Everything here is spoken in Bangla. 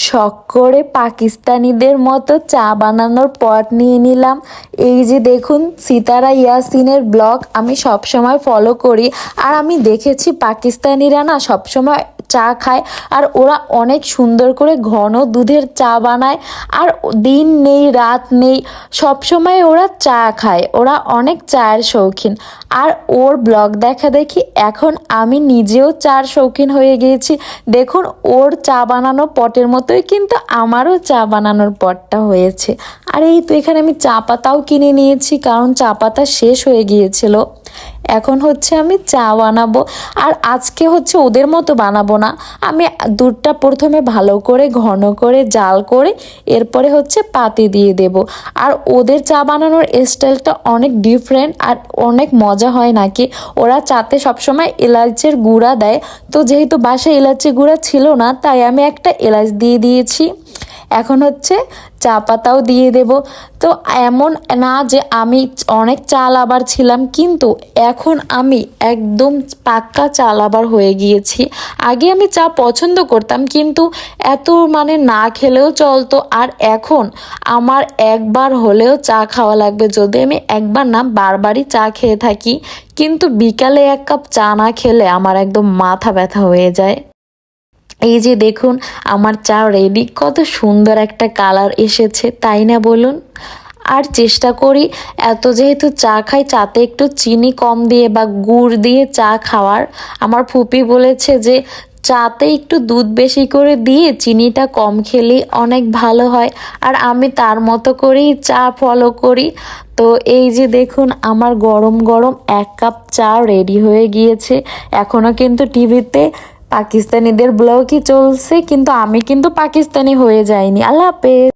শখ করে পাকিস্তানিদের মতো চা বানানোর পট নিয়ে নিলাম। এই যে দেখুন, সিতারা ইয়াসিনের ব্লগ আমি সবসময় ফলো করি। আর আমি দেখেছি পাকিস্তানিরা না সবসময় চা খায়, আর ওরা অনেক সুন্দর করে ঘন দুধের চা বানায়। আর দিন নেই রাত নেই, সবসময় ওরা চা খায়, ওরা অনেক চায়ের শৌখিন। আর ওর ব্লগ দেখা দেখি এখন আমি নিজেও চার শৌখিন হয়ে গিয়েছি। দেখুন, ওর চা বানানো পটের মতোই কিন্তু আমারও চা বানানোর পটটা হয়েছে। আর এই তো এখানে আমি চা পাতাও কিনে নিয়েছি, কারণ চা পাতা শেষ হয়ে গিয়েছিল। এখন হচ্ছে আমি চা বানাবো। আর আজকে হচ্ছে ওদের মতো বানাবো না, আমি দুধটা প্রথমে ভালো করে ঘন করে জাল করে এরপরে হচ্ছে পাতি দিয়ে দেব। আর ওদের চা বানানোর স্টাইলটা অনেক ডিফারেন্ট আর অনেক মজা হয় নাকি। ওরা চাতে সবসময় এলাচের গুঁড়া দেয়, তো যেহেতু বাসায় এলাচের গুঁড়া ছিল না, তাই আমি একটা এলাচ দিয়ে দিয়েছি। এখন হচ্ছে চা পাতাও দিয়ে দেব। তো এমন না যে আমি অনেক চা লাভার ছিলাম, কিন্তু এখন আমি একদম পাক্কা চা লাভার হয়ে গিয়েছি। আগে আমি চা পছন্দ করতাম, কিন্তু এত না খেলেও চলতো। আর এখন আমার একবার হলেও চা খাওয়া লাগবে, যদি আমি একবার না বারবারই চা খেয়ে থাকি। কিন্তু বিকালে এক কাপ চা না খেলে আমার একদম মাথা ব্যথা হয়ে যায়। এই যে দেখুন, আমার চা রেডি, কত সুন্দর একটা কালার এসেছে, তাই না বলুন? আর চেষ্টা করি এত যেহেতু চা খাই, চাতে একটু চিনি কম দিয়ে বা গুড় দিয়ে চা খাওয়ার। আমার ফুপি বলেছে যে চাতে একটু দুধ বেশি করে দিয়ে চিনিটা কম খেলেই অনেক ভালো হয়। আর আমি তার মতো করেই চা ফলো করি। তো এই যে দেখুন, আমার গরম গরম এক কাপ চা রেডি হয়ে গিয়েছে। এখনও কিন্তু টিভিতে পাকিস্তানিদের ব্লগই চলছে, কিন্তু আমি কিন্তু পাকিস্তানি হয়ে যাইনি। আল্লাহ হাফেজ।